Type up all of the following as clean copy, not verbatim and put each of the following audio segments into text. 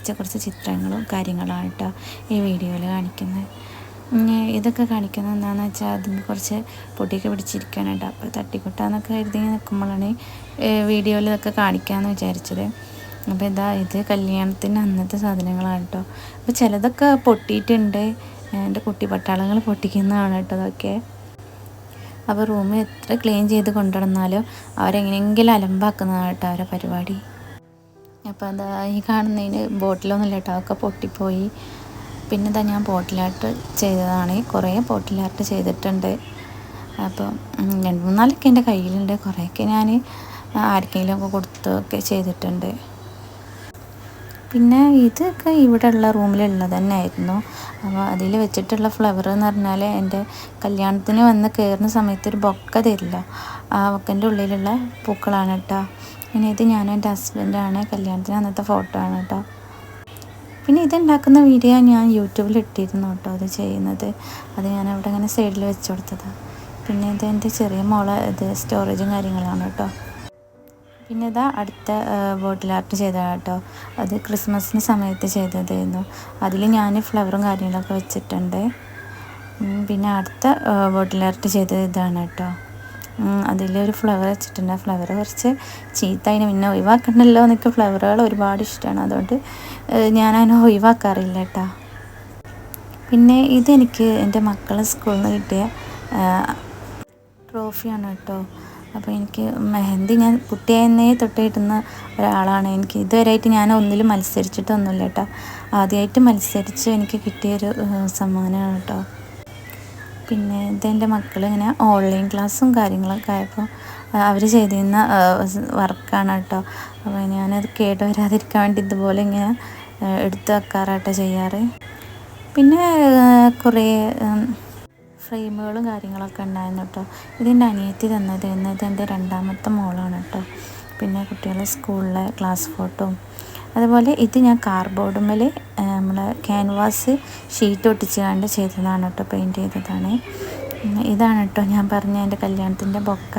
വരച്ച കുറച്ച് ചിത്രങ്ങളും കാര്യങ്ങളാണ് കേട്ടോ ഈ വീഡിയോയിൽ കാണിക്കുന്നത്. ഇതൊക്കെ കാണിക്കുന്നത് എന്താണെന്ന് വെച്ചാൽ അതിന് കുറച്ച് പൊടിയൊക്കെ പിടിച്ചിരിക്കുകയാണ് കേട്ടോ. അപ്പോൾ തട്ടിക്കൊട്ടാന്നൊക്കെ കരുതി നിൽക്കുമ്പോഴാണ് വീഡിയോയിൽ ഇതൊക്കെ കാണിക്കാമെന്ന് വിചാരിച്ചത്. അപ്പോൾ ഇത് കല്യാണത്തിന് അന്നത്തെ സാധനങ്ങളാണ് കേട്ടോ. അപ്പോൾ ചിലതൊക്കെ പൊട്ടിയിട്ടുണ്ട്. എൻ്റെ കുട്ടി പട്ടാളങ്ങൾ പൊട്ടിക്കുന്നതാണ് കേട്ടോ അതൊക്കെ. അപ്പോൾ റൂം എത്ര ക്ലീൻ ചെയ്ത് കൊണ്ടുവന്നാലും അവരെങ്ങനെയെങ്കിലും അലമ്പാക്കുന്നതാണ് കേട്ടോ അവരുടെ പരിപാടി. അപ്പോൾ ഈ കാണുന്നതിന് ബോട്ടിലൊന്നുമില്ല കേട്ടോ, അതൊക്കെ പൊട്ടിപ്പോയി. പിന്നെ ഞാൻ ബോട്ടിൽ ആർട്ട് ചെയ്തതാണ്. കുറേ ബോട്ടിൽ ആർട്ട് ചെയ്തിട്ടുണ്ട്. അപ്പോൾ 2-3 എൻ്റെ കയ്യിലുണ്ട്. കുറേയൊക്കെ ഞാൻ ആർക്കെങ്കിലും ഒക്കെ കൊടുത്തൊക്കെ ചെയ്തിട്ടുണ്ട്. പിന്നെ ഇതൊക്കെ ഇവിടെ ഉള്ള റൂമിലുള്ളത് തന്നെ ആയിരുന്നു. അപ്പോൾ അതിൽ വെച്ചിട്ടുള്ള ഫ്ലവർ എന്ന് പറഞ്ഞാൽ എൻ്റെ കല്യാണത്തിന് വന്ന് കയറുന്ന സമയത്ത് ഒരു ബൊക്ക തരില്ല, ആ ബൊക്കൻ്റെ ഉള്ളിലുള്ള പൂക്കളാണ് കേട്ടോ. പിന്നെ ഇത് ഞാനും എൻ്റെ ഹസ്ബൻഡാണ്, കല്യാണത്തിന് അന്നത്തെ ഫോട്ടോ ആണ് കേട്ടോ. പിന്നെ ഇതുണ്ടാക്കുന്ന വീഡിയോ ഞാൻ യൂട്യൂബിൽ ഇട്ടിരുന്നു കേട്ടോ. അത് ചെയ്യുന്നത് അത് ഞാൻ അവിടെ ഇങ്ങനെ സൈഡിൽ വെച്ച് കൊടുത്തതാണ്. പിന്നെ ഇത് എൻ്റെ ചെറിയ മോളെ സ്റ്റോറേജും കാര്യങ്ങളാണ് കേട്ടോ. പിന്നെ അടുത്ത ബോട്ടിൽ ആർട്ട് ചെയ്തതാണ് കേട്ടോ. അത് ക്രിസ്മസിന് സമയത്ത് ചെയ്തതായിരുന്നു. അതിൽ ഞാൻ ഫ്ലവറും കാര്യങ്ങളൊക്കെ വെച്ചിട്ടുണ്ട്. പിന്നെ അടുത്ത ബോട്ടിൽ ആർട്ട് ചെയ്തത് ഇതാണ് കേട്ടോ. അതിലൊരു ഫ്ലവർ വെച്ചിട്ടുണ്ട്. ആ ഫ്ലവർ കുറച്ച് ചീത്തതിന് പിന്നെ ഒഴിവാക്കണ്ടല്ലോ എന്നൊക്കെ, ഫ്ലവറുകൾ ഒരുപാട് ഇഷ്ടമാണ്, അതുകൊണ്ട് ഞാനതിനെ ഒഴിവാക്കാറില്ല കേട്ടോ. പിന്നെ ഇതെനിക്ക് എൻ്റെ മക്കളെ സ്കൂളിൽ നിന്ന് കിട്ടിയ ട്രോഫിയാണ് കേട്ടോ. അപ്പോൾ എനിക്ക് മെഹന്തി ഞാൻ കുട്ടിയെന്നേ തൊട്ട് കിട്ടുന്ന ഒരാളാണ്. എനിക്ക് ഇതുവരെയായിട്ട് ഞാൻ ഒന്നിലും മത്സരിച്ചിട്ടൊന്നുമില്ല കേട്ടോ. ആദ്യമായിട്ട് മത്സരിച്ച് എനിക്ക് കിട്ടിയൊരു സമ്മാനമാണ് കേട്ടോ. പിന്നെ ഇതെൻ്റെ മക്കൾ ഇങ്ങനെ ഓൺലൈൻ ക്ലാസ്സും കാര്യങ്ങളൊക്കെ ആയപ്പോൾ അവർ ചെയ്തിരുന്ന വർക്കാണ് കേട്ടോ. അപ്പോൾ ഞാനത് കേട്ട് വരാതിരിക്കാൻ വേണ്ടി ഇതുപോലെ ഇങ്ങനെ എടുത്ത് വെക്കാറാട്ടോ ചെയ്യാറ്. പിന്നെ കുറേ ഫ്രെയിമുകളും കാര്യങ്ങളൊക്കെ ഉണ്ടായിരുന്നു കേട്ടോ. ഇതിൻ്റെ അനിയത്തി തന്നതായിരുന്നു. ഇതെൻ്റെ 2ാമത്തെ മോളാണ് കേട്ടോ. പിന്നെ കുട്ടികളുടെ സ്കൂളിലെ ക്ലാസ് ഫോട്ടോ. അതുപോലെ ഇത് ഞാൻ കാർഡ്ബോർഡുമ്മൽ നമ്മൾ ക്യാൻവാസ് ഷീറ്റ് ഒട്ടിച്ച് കണ്ട് ചെയ്തതാണ് കേട്ടോ, പെയിൻറ്റ് ചെയ്തതാണ്. ഇതാണ് കേട്ടോ ഞാൻ പറഞ്ഞ എൻ്റെ കല്യാണത്തിൻ്റെ ബൊക്ക.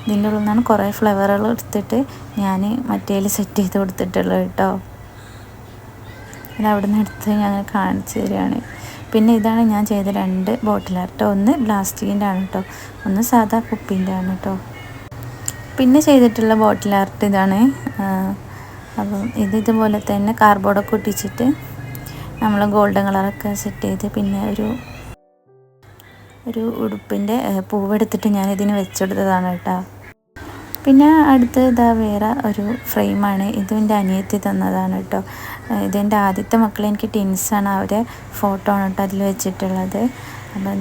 ഇതിൻ്റെ ഉള്ളിൽ നിന്നാണ് കുറേ ഫ്ലവറുകൾ എടുത്തിട്ട് ഞാൻ മറ്റേതിൽ സെറ്റ് ചെയ്ത് കൊടുത്തിട്ടുള്ളത് കേട്ടോ. അത് അവിടെ നിന്ന് എടുത്ത് ഞാൻ കാണിച്ചു തരികയാണ്. പിന്നെ ഇതാണ് ഞാൻ ചെയ്ത 2 ബോട്ടിൽ ആർട്ട്. ഒന്ന് പ്ലാസ്റ്റിക്കിൻ്റെ ആണ് കേട്ടോ, ഒന്ന് സാധാ കുപ്പീൻ്റെ ആണ് കേട്ടോ. പിന്നെ ചെയ്തിട്ടുള്ള ബോട്ടിൽ ആർട്ട് ഇതാണ്. അപ്പം ഇതുപോലെ തന്നെ കാർഡ്ബോർഡൊക്കെ ഒട്ടിച്ചിട്ട് നമ്മൾ ഗോൾഡൻ കളറൊക്കെ സെറ്റ് ചെയ്ത് പിന്നെ ഒരു ഉടുപ്പിൻ്റെ പൂവെടുത്തിട്ട് ഞാനിതിന് വെച്ചെടുത്തതാണ് കേട്ടോ. പിന്നെ അടുത്ത് വേറെ ഒരു ഫ്രെയിമാണ്. ഇതും എൻ്റെ അനിയത്തി തന്നതാണ് കേട്ടോ. ഇതെൻ്റെ ആദ്യത്തെ മക്കൾ, എനിക്ക് ടിൻസാണ്, അവരെ ഫോട്ടോ ആണ് കേട്ടോ അതിൽ വെച്ചിട്ടുള്ളത്. അപ്പോൾ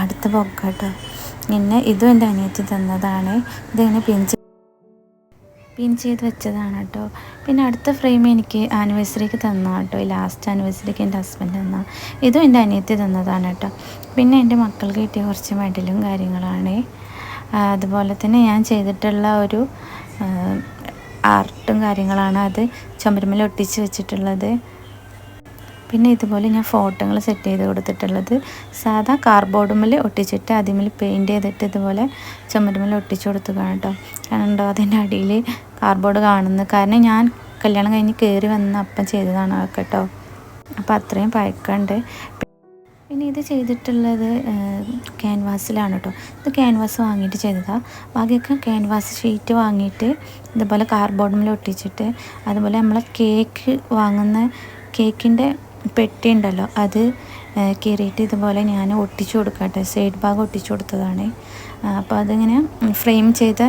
അടുത്ത ബൊക്ക കേട്ടോ. പിന്നെ ഇതും എൻ്റെ അനിയത്തി തന്നതാണ്. ഇതിങ്ങനെ പിൻ ചെയ്ത് വെച്ചതാണ് കേട്ടോ. പിന്നെ അടുത്ത ഫ്രെയിം എനിക്ക് ആനിവേഴ്സറിക്ക് തന്നതാണ് കേട്ടോ. ലാസ്റ്റ് ആനിവേഴ്സറിക്ക് എൻ്റെ ഹസ്ബൻഡ് തന്ന. ഇതും എൻ്റെ അനിയത്തി തന്നതാണ് കേട്ടോ. പിന്നെ എൻ്റെ മക്കൾക്ക് കിട്ടിയ കുറച്ച് മെഡലും കാര്യങ്ങളാണ്. അതുപോലെ തന്നെ ഞാൻ ചെയ്തിട്ടുള്ള ഒരു ആർട്ടും കാര്യങ്ങളാണ് അത് ചുമരുമ്മൽ ഒട്ടിച്ച് വെച്ചിട്ടുള്ളത്. പിന്നെ ഇതുപോലെ ഞാൻ ഫോട്ടോകൾ സെറ്റ് ചെയ്ത് കൊടുത്തിട്ടുള്ളത് സാധാ കാർഡ്ബോർഡുമ്മൽ ഒട്ടിച്ചിട്ട് അതിൽ പെയിൻറ്റ് ചെയ്തിട്ട് ഇതുപോലെ ചുമരുമ്മൽ ഒട്ടിച്ച് കൊടുത്തതാണ് കേട്ടോ. കണ്ടോ അതിൻ്റെ അടിയിൽ കാർഡ്ബോർഡ് കാണുന്നത്, കാരണം ഞാൻ കല്യാണം കഴിഞ്ഞ് കയറി വന്ന അപ്പം ചെയ്തതാണ് കേട്ടോ. അപ്പോൾ അത്രയും പഴക്കമുണ്ട്. പിന്നെ ഇത് ചെയ്തിട്ടുള്ളത് ക്യാൻവാസിലാണ് കേട്ടോ. ഇത് ക്യാൻവാസ് വാങ്ങിയിട്ട് ചെയ്തതാണ്. ബാക്കിയൊക്കെ ക്യാൻവാസ് ഷീറ്റ് വാങ്ങിയിട്ട് ഇതുപോലെ കാർഡ്ബോർഡിൽ ഒട്ടിച്ചിട്ട്, അതുപോലെ നമ്മളെ കേക്ക് വാങ്ങുന്ന കേക്കിൻ്റെ പെട്ടി ഉണ്ടല്ലോ, അത് കീറിയിട്ട് ഇതുപോലെ ഞാൻ ഒട്ടിച്ചു കൊടുക്കട്ടെ, സൈഡ് ഭാഗം ഒട്ടിച്ചു കൊടുത്തതാണ്. അപ്പോൾ അതിങ്ങനെ ഫ്രെയിം ചെയ്ത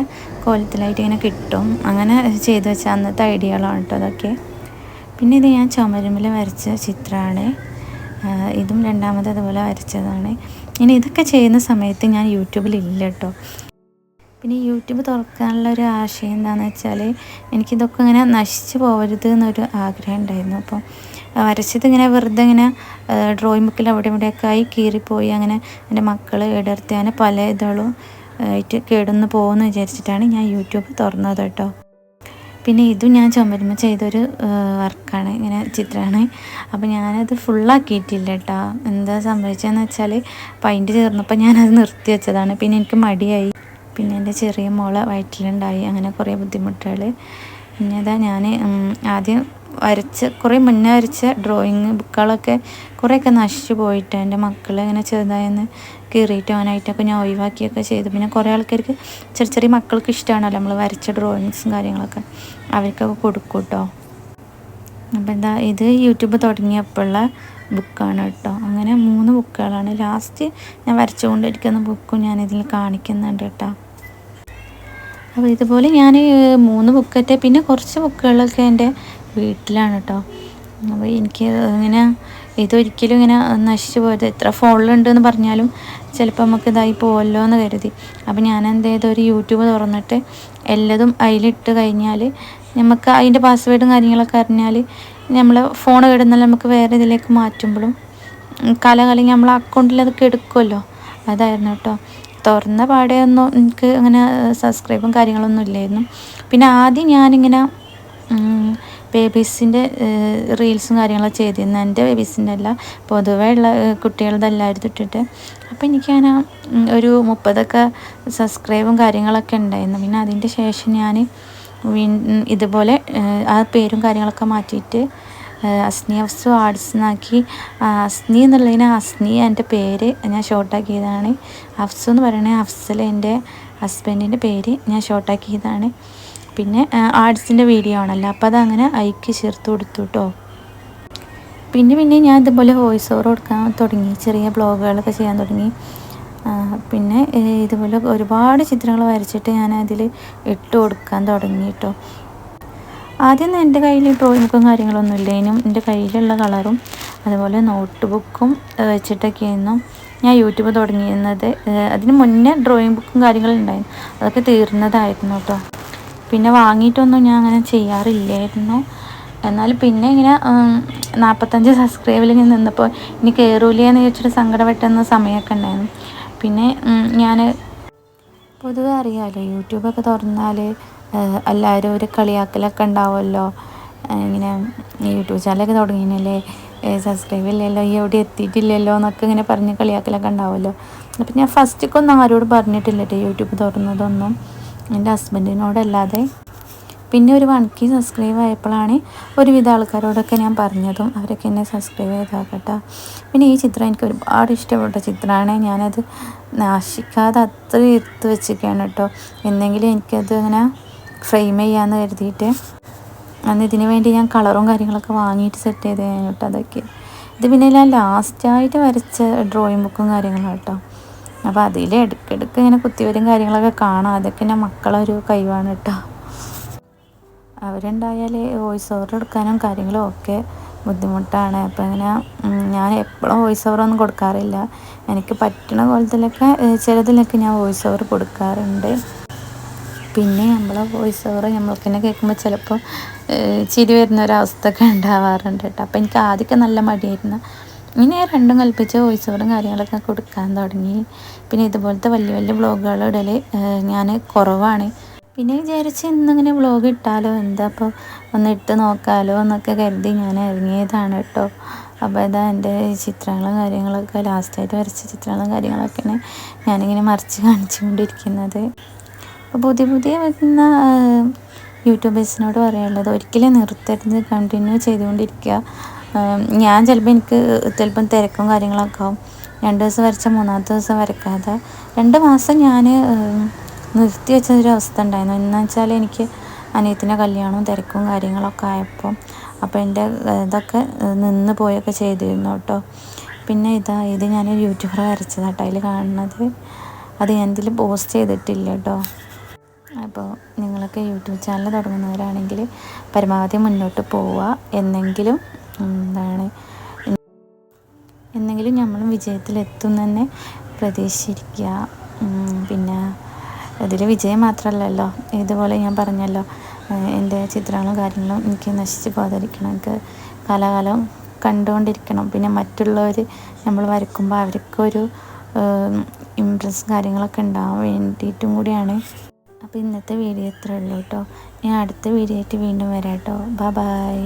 കോലത്തിലായിട്ട് ഇങ്ങനെ കിട്ടും. അങ്ങനെ ചെയ്ത് വെച്ച അന്നത്തെ ഐഡിയകളാണ് കേട്ടോ അതൊക്കെ. പിന്നെ ഇത് ഞാൻ ചുമരുമ്പിൽ വരച്ച ചിത്രമാണ്. ഇതും 2ാമത് അതുപോലെ വരച്ചതാണ്. ഇനി ഇതൊക്കെ ചെയ്യുന്ന സമയത്ത് ഞാൻ യൂട്യൂബിലില്ല കേട്ടോ. പിന്നെ യൂട്യൂബ് തുറക്കാനുള്ള ഒരു ആശയം എന്താണെന്ന് വെച്ചാൽ എനിക്കിതൊക്കെ ഇങ്ങനെ നശിച്ചു പോകരുത് എന്നൊരു ആഗ്രഹം ഉണ്ടായിരുന്നു. അപ്പം വരച്ചതിങ്ങനെ വെറുതെ ഇങ്ങനെ ഡ്രോയിങ് ബുക്കിൽ അവിടെ ഇവിടെയൊക്കെ ആയി കീറിപ്പോയി, അങ്ങനെ എൻ്റെ മക്കൾ ഇടർത്തി അങ്ങനെ പല ഇതളും ആയിട്ട് കേടൊന്ന് പോകുമെന്ന് വിചാരിച്ചിട്ടാണ് ഞാൻ യൂട്യൂബ് തുറന്നത് കേട്ടോ. പിന്നെ ഇതും ഞാൻ ചുമരുമ്മ ചെയ്തൊരു വർക്കാണ്, ഇങ്ങനെ ചിത്രമാണ്. അപ്പോൾ ഞാനത് ഫുള്ളാക്കിയിട്ടില്ല കേട്ടോ. എന്താ സംഭവിച്ചതെന്ന് വെച്ചാൽ പൈൻറ്റ് ചേർന്നപ്പോൾ ഞാനത് നിർത്തി വെച്ചതാണ്. പിന്നെ എനിക്ക് മടിയായി. പിന്നെ എൻ്റെ ചെറിയ മോളെ വയറ്റിലുണ്ടായി, അങ്ങനെ കുറേ ബുദ്ധിമുട്ടുകൾ. പിന്നെ ഞാൻ ആദ്യം കുറേ മുന്നേ വരച്ച ഡ്രോയിങ് ബുക്കുകളൊക്കെ കുറേയൊക്കെ നശിച്ചു പോയിട്ട് എൻ്റെ മക്കൾ ഇങ്ങനെ ചെറുതായെന്ന് കീറിയിട്ട് അവനായിട്ടൊക്കെ ഞാൻ ഒഴിവാക്കിയൊക്കെ ചെയ്തു. പിന്നെ കുറേ ആൾക്കാർക്ക് ചെറിയ ചെറിയ മക്കൾക്ക് ഇഷ്ടമാണല്ലോ നമ്മൾ വരച്ച ഡ്രോയിങ്സും കാര്യങ്ങളൊക്കെ, അവർക്കൊക്കെ കൊടുക്കും കേട്ടോ. അപ്പോൾ എന്താ ഇത് യൂട്യൂബ് തുടങ്ങിയപ്പോഴുള്ള ബുക്കാണ് കേട്ടോ. അങ്ങനെ 3 ബുക്കുകളാണ്. ലാസ്റ്റ് ഞാൻ വരച്ചുകൊണ്ടിരിക്കുന്ന ബുക്കും ഞാനിതിൽ കാണിക്കുന്നുണ്ട് കേട്ടോ. അപ്പോൾ ഇതുപോലെ ഞാൻ 3 ബുക്കറ്റെ, പിന്നെ കുറച്ച് ബുക്കുകളൊക്കെ എൻ്റെ വീട്ടിലാണ് കേട്ടോ. അപ്പോൾ എനിക്ക് ഇങ്ങനെ ഇതൊരിക്കലും ഇങ്ങനെ നശിച്ചു പോയത്, എത്ര ഫോണിലുണ്ടെന്ന് പറഞ്ഞാലും ചിലപ്പോൾ നമുക്ക് ഇതായി പോവല്ലോ എന്ന് കരുതി. അപ്പോൾ ഞാൻ എന്ത് ചെയ്തു, ഒരു യൂട്യൂബ് തുറന്നിട്ട് എല്ലതും അതിലിട്ട് കഴിഞ്ഞാൽ നമുക്ക് അതിൻ്റെ പാസ്വേഡും കാര്യങ്ങളൊക്കെ അറിഞ്ഞാൽ നമ്മൾ ഫോൺ ഇടുന്നാൽ നമുക്ക് വേറെ ഇതിലേക്ക് മാറ്റുമ്പോഴും കാലകാലം നമ്മളെ അക്കൗണ്ടിൽ അതൊക്കെ എടുക്കുമല്ലോ. അതായിരുന്നു കേട്ടോ. തുറന്ന പാടെ ഒന്നും എനിക്ക് അങ്ങനെ സബ്സ്ക്രൈബും കാര്യങ്ങളൊന്നും ഇല്ലായിരുന്നു. പിന്നെ ആദ്യം ഞാനിങ്ങനെ ബേബീസിൻ്റെ റീൽസും കാര്യങ്ങളൊക്കെ ചെയ്തിരുന്നു. എൻ്റെ ബേബീസിൻ്റെ അല്ല, പൊതുവേ ഉള്ള കുട്ടികളുടെ എല്ലാവരും ഇട്ടിട്ട്. അപ്പോൾ എനിക്കങ്ങനെ ഒരു 30 സബ്സ്ക്രൈബും കാര്യങ്ങളൊക്കെ ഉണ്ടായിരുന്നു. പിന്നെ അതിൻ്റെ ശേഷം ഞാൻ ഇതുപോലെ ആ പേരും കാര്യങ്ങളൊക്കെ മാറ്റിയിട്ട് അസ്നി ഹഫ്സു ആർട്സ് എന്നാക്കി. അസ്നി എന്നുള്ളതിന് അസ്നി എൻ്റെ പേര് ഞാൻ ഷോർട്ടാക്കിയതാണ്. ഹഫ്സു എന്ന് പറയുന്നത് അഫ്സൽ എൻ്റെ ഹസ്ബൻഡിൻ്റെ പേര് ഞാൻ ഷോർട്ടാക്കിയതാണ്. പിന്നെ ആർട്സിൻ്റെ വീഡിയോ ആണല്ലോ, അപ്പോൾ അതങ്ങനെ അയക്ക് ചേർത്ത് കൊടുത്തു കേട്ടോ. പിന്നെ ഞാൻ ഇതുപോലെ വോയിസ് ഓവർ കൊടുക്കാൻ തുടങ്ങി, ചെറിയ ബ്ലോഗുകളൊക്കെ ചെയ്യാൻ തുടങ്ങി. പിന്നെ ഇതുപോലെ ഒരുപാട് ചിത്രങ്ങൾ വരച്ചിട്ട് ഞാൻ അതിൽ ഇട്ട് കൊടുക്കാൻ തുടങ്ങി കേട്ടോ. ആദ്യമൊന്നും എൻ്റെ കയ്യിൽ ഡ്രോയിങ് ബുക്കും കാര്യങ്ങളൊന്നും ഇല്ലേനും. എൻ്റെ കയ്യിലുള്ള കളറും അതുപോലെ നോട്ട് ബുക്കും വെച്ചിട്ടൊക്കെയായിരുന്നു ഞാൻ യൂട്യൂബ് തുടങ്ങിയിരുന്നത്. അതിന് മുന്നേ ഡ്രോയിങ് ബുക്കും കാര്യങ്ങളും ഉണ്ടായിരുന്നു, അതൊക്കെ തീർന്നതായിരുന്നു കേട്ടോ. പിന്നെ വാങ്ങിയിട്ടൊന്നും ഞാൻ അങ്ങനെ ചെയ്യാറില്ലായിരുന്നു. എന്നാൽ പിന്നെ ഇങ്ങനെ 45 സബ്സ്ക്രൈബിൽ ഞാൻ നിന്നപ്പോൾ ഇനി കയറൂലെന്ന് ചോദിച്ചിട്ട് സങ്കടം പെട്ടുന്ന സമയമൊക്കെ ഉണ്ടായിരുന്നു. പിന്നെ ഞാൻ പൊതുവെ അറിയാമല്ലോ, യൂട്യൂബൊക്കെ തുറന്നാൽ എല്ലാവരും ഒരു കളിയാക്കലൊക്കെ ഉണ്ടാവുമല്ലോ. ഇങ്ങനെ യൂട്യൂബ് ചാനലൊക്കെ തുടങ്ങിയല്ലേ, സബ്സ്ക്രൈബ് ഇല്ലല്ലോ, ഈ എവിടെ എത്തിയിട്ടില്ലല്ലോ എന്നൊക്കെ ഇങ്ങനെ പറഞ്ഞ് കളിയാക്കലൊക്കെ ഉണ്ടാവുമല്ലോ. അപ്പം ഞാൻ ഫസ്റ്റൊക്കെ ആരോട് പറഞ്ഞിട്ടില്ല കേട്ടോ യൂട്യൂബ് തുറന്നതൊന്നും, എൻ്റെ ഹസ്ബൻഡിനോടല്ലാതെ. പിന്നെ ഒരു 1K സബ്സ്ക്രൈബ് ആയപ്പോഴാണ് ഒരുവിധ ആൾക്കാരോടൊക്കെ ഞാൻ പറഞ്ഞതും അവരൊക്കെ എന്നെ സബ്സ്ക്രൈബ് ചെയ്താക്കട്ടോ. പിന്നെ ഈ ചിത്രം എനിക്ക് ഒരുപാട് ഇഷ്ടപ്പെട്ട ചിത്രമാണ്. ഞാനത് നാശിക്കാതെ അത്ര എടുത്ത് വെച്ചിരിക്കുകയാണ് കേട്ടോ. എന്നെങ്കിലും എനിക്കത് ഇങ്ങനെ ഫ്രെയിം ചെയ്യാമെന്ന് കരുതിയിട്ട് അന്ന് ഇതിന് വേണ്ടി ഞാൻ കളറും കാര്യങ്ങളൊക്കെ വാങ്ങിയിട്ട് സെറ്റ് ചെയ്തതാണ് കേട്ടോ. അതൊക്കെ ഇത് പിന്നെ ഞാൻ ലാസ്റ്റായിട്ട് വരച്ച ഡ്രോയിങ് ബുക്കും കാര്യങ്ങളും കേട്ടോ. അപ്പോൾ അതിൽ ഇടയ്ക്കിടയ്ക്ക് ഇങ്ങനെ കുത്തിവരും കാര്യങ്ങളൊക്കെ കാണാം. അതൊക്കെ എൻ്റെ മക്കളൊരു കഴിവാണ് കേട്ടോ. അവരുണ്ടായാൽ വോയിസ് ഓവർ എടുക്കാനും കാര്യങ്ങളും ഒക്കെ ബുദ്ധിമുട്ടാണ്. അപ്പോൾ ഇങ്ങനെ ഞാൻ എപ്പോഴും വോയിസ് ഓവറൊന്നും കൊടുക്കാറില്ല. എനിക്ക് പറ്റുന്ന പോലത്തിലൊക്കെ ചിലതിലൊക്കെ ഞാൻ വോയിസ് ഓവർ കൊടുക്കാറുണ്ട്. പിന്നെ നമ്മളെ വോയിസ് ഓവർ നമ്മൾക്ക് തന്നെ കേൾക്കുമ്പോൾ ചിലപ്പോൾ ചിരി വരുന്ന ഒരവസ്ഥയൊക്കെ ഉണ്ടാവാറുണ്ട് കേട്ടോ. അപ്പോൾ എനിക്ക് ആദ്യമൊക്കെ നല്ല മടിയായിരുന്നു. ഇങ്ങനെ രണ്ടും കൽപ്പിച്ച് വോയിസ് ഓവറും കാര്യങ്ങളൊക്കെ കൊടുക്കാൻ തുടങ്ങി. പിന്നെ ഇതുപോലത്തെ വലിയ വലിയ വ്ളോഗുകൾ ഇടൽ ഞാൻ കുറവാണ്. പിന്നെ വിചാരിച്ച് ഇന്നിങ്ങനെ വ്ളോഗ് ഇട്ടാലോ, എന്താ അപ്പോൾ ഒന്ന് ഇട്ട് നോക്കാലോ എന്നൊക്കെ കരുതി ഞാൻ ഇറങ്ങിയതാണ് കേട്ടോ. അപ്പോൾ ഇതാ എൻ്റെ ചിത്രങ്ങളും കാര്യങ്ങളൊക്കെ ലാസ്റ്റായിട്ട് വരച്ച ചിത്രങ്ങളും കാര്യങ്ങളൊക്കെയാണ് ഞാനിങ്ങനെ മറിച്ച് കാണിച്ചുകൊണ്ടിരിക്കുന്നത്. അപ്പോൾ പുതിയ വരുന്ന യൂട്യൂബേഴ്സിനോട് പറയാനുള്ളത് ഒരിക്കലും നിർത്തരുത്, കണ്ടിന്യൂ ചെയ്തുകൊണ്ടിരിക്കുക. ഞാൻ ചിലപ്പം തിരക്കും കാര്യങ്ങളൊക്കെ ആവും. 2 ദിവസം വരച്ച 3-ാമത്തെ ദിവസം വരക്കാതെ 2 മാസം ഞാൻ നിർത്തി വെച്ചൊരു അവസ്ഥ ഉണ്ടായിരുന്നു. എന്ന് വെച്ചാൽ എനിക്ക് അനിയത്തിൻ്റെ കല്യാണവും തിരക്കും കാര്യങ്ങളൊക്കെ ആയപ്പോൾ അപ്പോൾ എൻ്റെ ഇതൊക്കെ നിന്ന് പോയൊക്കെ ചെയ്തിരുന്നു കേട്ടോ. പിന്നെ ഇത് ഞാൻ യൂട്യൂബർ വരച്ചതാട്ടോ അതിൽ കാണുന്നത്. അത് ഞാൻ ഇതിൽ പോസ്റ്റ് ചെയ്തിട്ടില്ല കേട്ടോ. അപ്പോൾ നിങ്ങളൊക്കെ യൂട്യൂബ് ചാനൽ തുടങ്ങുന്നവരാണെങ്കിൽ പരമാവധി മുന്നോട്ട് പോവുക. എന്നെങ്കിലും നമ്മളും വിജയത്തിലെത്തും തന്നെ പ്രതീക്ഷിച്ചിരിക്കുക. പിന്നെ അതിൽ വിജയം മാത്രമല്ലല്ലോ, ഇതുപോലെ ഞാൻ പറഞ്ഞല്ലോ എൻ്റെ ചിത്രങ്ങളും കാര്യങ്ങളും എനിക്ക് നശിച്ച് പോകാതിരിക്കണം, എനിക്ക് കാലാകാലം കണ്ടുകൊണ്ടിരിക്കണം. പിന്നെ മറ്റുള്ളവർ നമ്മൾ വരയ്ക്കുമ്പോൾ അവർക്കൊരു ഇമ്പ്രസ് കാര്യങ്ങളൊക്കെ ഉണ്ടാവാൻ വേണ്ടിയിട്ടും കൂടിയാണ്. അപ്പോൾ ഇന്നത്തെ വീഡിയോ ഇത്രയേ ഉള്ളൂ കേട്ടോ. ഞാൻ അടുത്ത വീഡിയോ ആയിട്ട് വീണ്ടും വരാം കേട്ടോ. ബൈ.